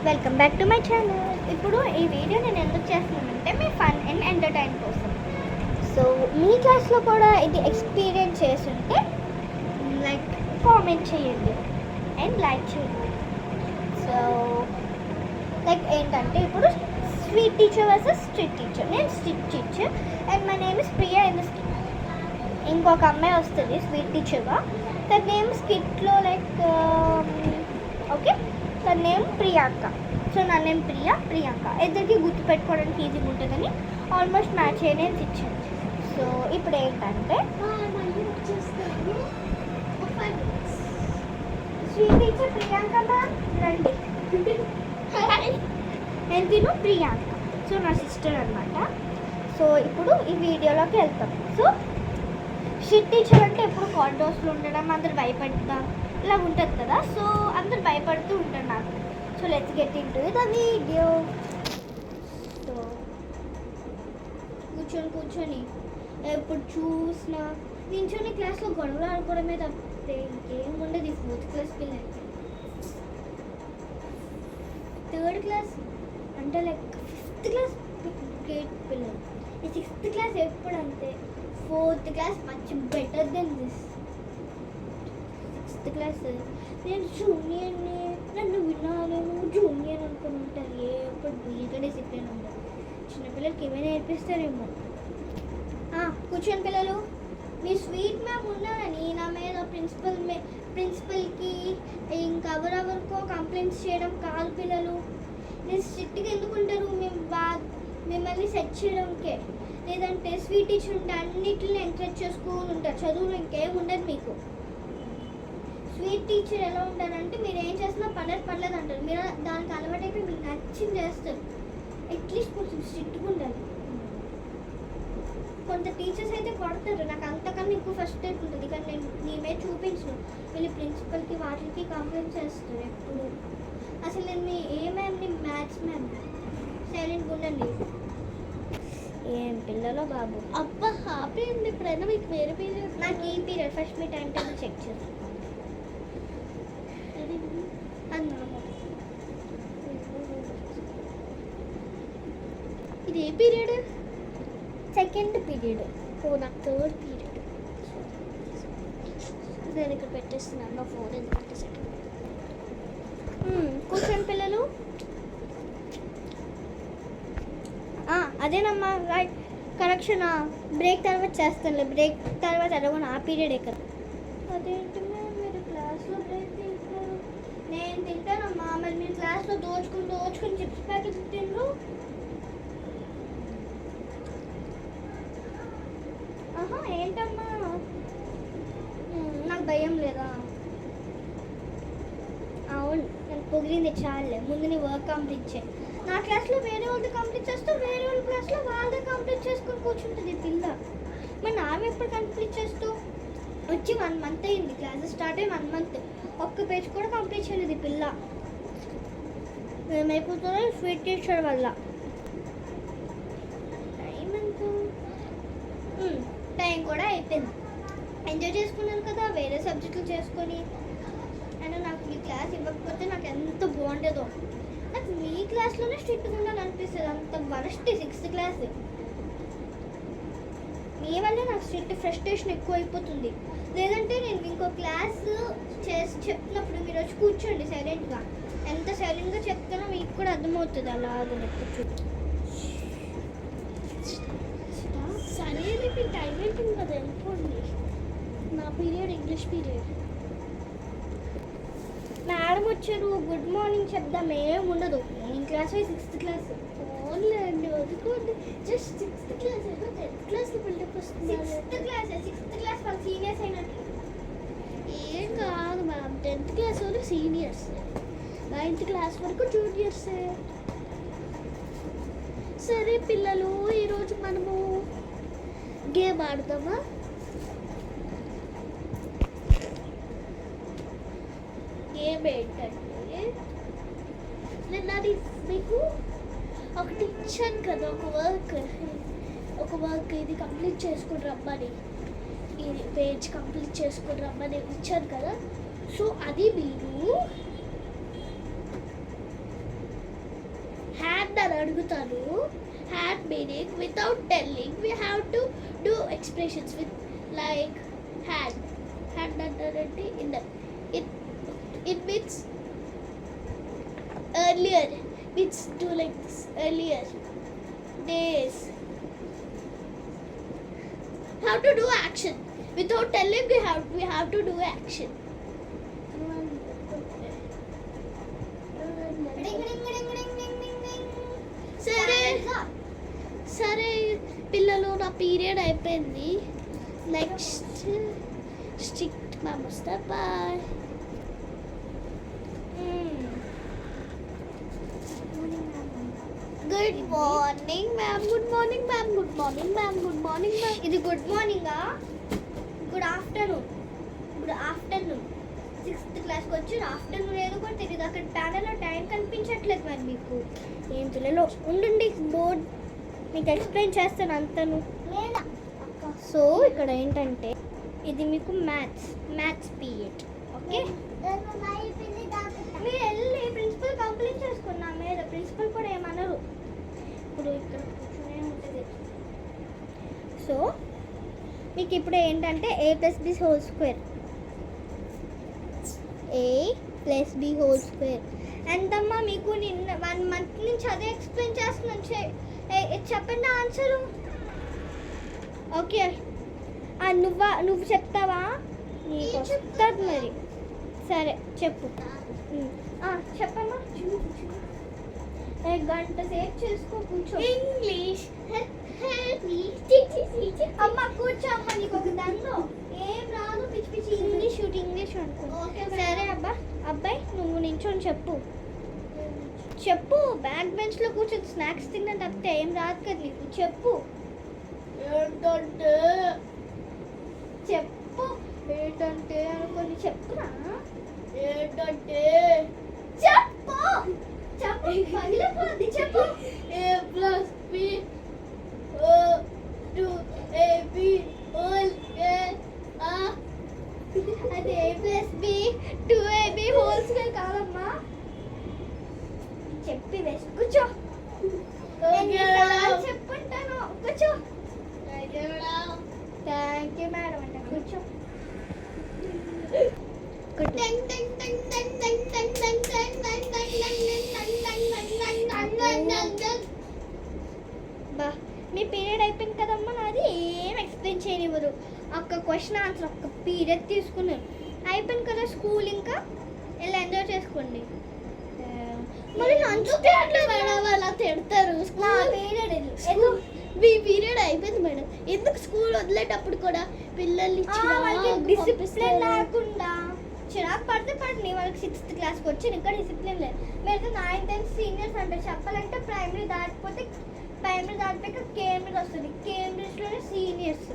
Welcome back to my channel. ఇప్పుడు ఈ video నేను ఎందుకు చేస్తున్నానంటే మీ ఫన్ అండ్ ఎంటర్టైన్ కోసం. సో మీ క్లాస్లో కూడా ఇది ఎక్స్పీరియన్స్ చేస్తుంటే లైక్ కామెంట్ చేయండి అండ్ లైక్ చేయండి. సో లైక్ ఏంటంటే ఇప్పుడు sweet teacher versus strict teacher. నేను strict teacher and my name is Priya. ఇంకొక అమ్మాయి వస్తుంది స్వీట్ టీచర్గా. తన నేమ్ స్కిట్లో లైక్ ఓకే, తన నేమ్ ప్రియాంక. సో నా నేమ్ ప్రియాంక. ఇద్దరికి గుర్తుపెట్టుకోవడానికి ఈజీగా ఉంటుందని ఆల్మోస్ట్ మ్యాచ్ అనేది ఇచ్చాను. సో ఇప్పుడు ఏంటంటే స్వీట్ టీచర్ ప్రియాంక రండి. నేను తిను ప్రియాంక. సో నా సిస్టర్ అనమాట. సో ఇప్పుడు ఈ వీడియోలోకి వెళ్తాం. సో స్ట్రిక్ట్ టీచర్ అంటే ఎప్పుడు కారిడార్స్లో ఉండడం, అందరు భయపడతాం ఇలా ఉంటుంది కదా. సో అందరు భయపడుతూ ఉంటారు నాకు. So let's get in to the video. So కూర్చొని ఎప్పుడు చూసినా నించొని క్లాస్లో గొడవలు ఆడుకోవడమే తప్పితే ఇంకేం ఉండదు. ఈ 4th క్లాస్ పిల్లలు, 3rd క్లాస్ అంటే లైక్ 5th క్లాస్ గ్రేట్ పిల్లలు. ఈ 6th క్లాస్ ఎప్పుడు అంతే. 4th class much better then this. 6th class నేను జూనియర్ని, నన్ను వినాలి, నువ్వు జూనియర్ అనుకుని ఉంటారు. ఎప్పుడు నీట్గా డిసిప్లిన్ ఉండదు. చిన్నపిల్లలకి ఏమైనా నేర్పిస్తారేమో. కూర్చొని పిల్లలు, మీ స్వీట్ మ్యామ్ ఉన్నారని నా మీద ప్రిన్సిపల్కి ఇంకెవరెవరికో కంప్లైంట్స్ చేయడం కాదు పిల్లలు. నేను స్ట్రిక్ట్గా ఎందుకుంటారు? మిమ్మల్ని సెట్ చేయడంకే. లేదంటే స్వీట్ టీచర్ ఉంటే అన్నిటిని ఎంకరేజ్ చేసుకుని ఉంటారు. చదువులో ఇంకేం ఉండదు మీకు. స్వీట్ టీచర్ ఎలా ఉంటారంటే మీరు ఏం చేసినా పర్లేదు అంటారు. మీరు దానికి అలవాటైపోయి మీకు నచ్చింది చేస్తారు. అట్లీస్ట్ కొంచెం స్ట్రిక్ట్గా ఉండాలి. కొంత టీచర్స్ అయితే కొడతారు. నాకు అంతకన్నా ఎక్కువ ఫస్ట్ ఎయిడ్ ఉంటుంది. కానీ నేను నీ మీద చూపించను. వీళ్ళు ప్రిన్సిపల్కి వాటికి కంప్లైంట్ చేస్తారు ఎప్పుడు. అసలు నేను ఏ మ్యామ్ని, మ్యాథ్స్ మ్యామ్. సైలెంట్గా ఉండండి. ఏం పిల్లలో బాబు. అబ్బా హ్యాపీ ఉంది. ఇప్పుడైనా మీకు వేరే పీరియడ్. నాకు ఈ పీరియడ్ ఫస్ట్ మీ టైం టేబుల్ చెక్ చేస్తాను. ఇది ఏ పీరియడ్? Second period. ఓ నాకు 3rd పీరియడ్. నేను ఇక్కడ పెట్టేస్తున్నాను. నా ఫోన్ ఎందుకు పెట్టేసాను? కూర్చోండి పిల్లలు. అదేనమ్మా రైట్ కరెక్షన్. బ్రేక్ తర్వాత చేస్తానులే. బ్రేక్ తర్వాత అడగను. ఆ పీరియడే కదా. అదేంటి మీరు క్లాస్లో బ్రేక్ తింటారు? నేను తింటానమ్మా. మరి మీరు క్లాస్లో దోచుకుని చిప్స్ ప్యాకెట్ తిండ్రు. ఏంటమ్మా నాకు భయం లేదా? అవును, నేను పొగిరింది చాలే. ముందు నీ వర్క్ కంప్లీట్ చేయి. నా క్లాస్లో వేరే వాళ్ళది కంప్లీట్ చేస్తూ వేరే వాళ్ళ క్లాస్లో వాళ్ళదే కంప్లీట్ చేసుకొని కూర్చుంటుంది పిల్ల. మరి నావి ఎప్పుడు కంప్లీట్ చేస్తూ వచ్చి 1 month అయింది. క్లాసెస్ స్టార్ట్ అయ్యి 1 month. ఒక్క పేజ్ కూడా కంప్లీట్ చేయలేదు పిల్ల. ఏమైపోతుందో స్వీట్ టీచర్ వల్ల. టైం కూడా అయిపోయింది. ఎంజాయ్ చేసుకున్నాను కదా వేరే సబ్జెక్టులు చేసుకొని. అయినా నాకు ఈ క్లాస్ ఇవ్వకపోతే నాకు ఎంత బాగుంటుందో. నాకు మీ క్లాస్లోనే స్ట్రిక్ట్గా ఉండాలని అనిపిస్తుంది. అంత వరస్ట్ 6th క్లాస్. మీ వల్ల నాకు స్ట్రిక్ట్ ఫ్రస్ట్రేషన్ ఎక్కువ అయిపోతుంది. లేదంటే నేను ఇంకో క్లాస్ చెప్తున్నప్పుడు మీరు వచ్చి కూర్చోండి సైలెంట్గా. ఎంత సైలెంట్గా చెప్తానో మీకు కూడా అర్థమవుతుంది. అలాగే సరే మీకు టైం అయిపోయింది కదా, వెళ్ళిపోండి. నా పీరియడ్ ఇంగ్లీష్ పీరియడ్. మేడం వచ్చారు, గుడ్ మార్నింగ్ చెప్దాం. ఏం ఉండదు. నేను క్లాస్ 6th క్లాస్. ఓన్లీ అండి వదుకోండి. జస్ట్ 6th క్లాస్ ఏదో 10th క్లాస్లో బిల్డప్ వస్తుంది. 6th క్లాస్ వాళ్ళు సీనియర్స్ అయినట్టు. ఏం కాదు మ్యామ్. 10th క్లాస్ వాళ్ళు సీనియర్స్, 9th క్లాస్ వరకు జూనియర్సే. సరే పిల్లలు, ఈరోజు మనము గేమ్ ఆడదామా? గేమ్ ఏంటంటే నేను అది మీకు ఒకటి ఇచ్చాను కదా, ఒక వర్క్ ఇది కంప్లీట్ చేసుకుని రమ్మని. ఇది పేజ్ కంప్లీట్ చేసుకుని రమ్మని ఇచ్చాను కదా. సో అది మీరు అడుగుతాను had meaning without telling we have to do expressions with like had had అంటారంటే it means earlier means do like this earlier days. How to do action without telling we have to do action. సరే పిల్లలు నా period అయిపోయింది next strict ma'am వస్తా bye. Good morning ma'am, good morning ma'am, good morning ma'am, good morning ma'am. ఇది good మార్నింగా good afternoon? Good afternoon. 6th క్లాస్కి వచ్చి afternoon ఏదో కూడా తెలియదు. అక్కడ ప్యానల్లో టైం కనిపించట్లేదు మరి మీకు. ఏం పిల్లలు ఉండండి, బోర్డ్ మీకు ఎక్స్ప్లెయిన్ చేస్తాను అంతను. సో ఇక్కడ ఏంటంటే ఇది మీకు మ్యాథ్స్ పీరియడ్. ఓకే, మీరు వెళ్ళి ప్రిన్సిపల్ కంప్లైంట్ చేసుకున్నా మీద ప్రిన్సిపల్ కూడా ఏమన్నారు. ఇప్పుడు ఇక్కడ కూర్చునే ఉంటుంది. సో మీకు ఇప్పుడు ఏంటంటే a + b whole square, a + b whole square ఎంతమ్మా మీకు? నిన్న 1 month నుంచి అదే ఎక్స్ప్లెయిన్ చేస్తున్నాను. చెప్పండి ఆన్సరు. ఓకే, నువ్వు చెప్తావా? నీకు వస్తుంది మరి. సరే చెప్పు. చెప్పమ్మా. గంట సేపు చేసుకో, కూర్చో. ఇంగ్లీష్ అమ్మ కూర్చో అమ్మ, నీకు ఒక దానిలో ఏం రాదు, పిచ్చి పిచ్చి ఇంగ్లీష్ అనుకో. సరే అబ్బాయి నువ్వు నించొని చెప్పు. బ్యాక్ బెంచ్ లో కూర్చొని స్నాక్స్ తిన్నా తప్పితే ఏం రాదు కదా నీకు. చెప్పు ఏంటంటే అనుకొని చెప్పురా. చెప్పు పగిలిపోద్ది. చెప్పు. a + b 2ab whole square. అది a + b 2ab whole square కాదమ్మా. చెప్పి వేసి కూర్చో. చెప్పుంటాను, కూర్చో. థ్యాంక్ యూ మేడం అంటే కూర్చో. బా మీ పీరియడ్ అయిపోయింది కదమ్మా. నాది ఏం ఎక్స్ప్లెయిన్ చేయనివ్వరు. ఒక్క క్వశ్చన్ ఆన్సర్ ఒక్క పీరియడ్ తీసుకున్నాను. అయిపోయింది కదా స్కూల్, ఇంకా వెళ్ళి ఎంజాయ్ చేసుకోండి. మరి లంచ్ మేడం అలా తిడతారు. నా పీరియడ్ మీ పీరియడ్ అయిపోయింది మేడం. ఎందుకు స్కూల్ వదిలేటప్పుడు కూడా పిల్లల్ని డిసిప్లిన్ లేకుండా చిరాకు పడితే పడండి. వాళ్ళకి 6th క్లాస్కి వచ్చి ఇంకా డిసిప్లిన్ లేదు. మీరు 9th 10th సీనియర్స్ అంటారు. చెప్పాలంటే ప్రైమరీ దాటిపోయాక కేంబ్రిడ్జ్ వస్తుంది. కేంబ్రిడ్జ్లోనే సీనియర్స్.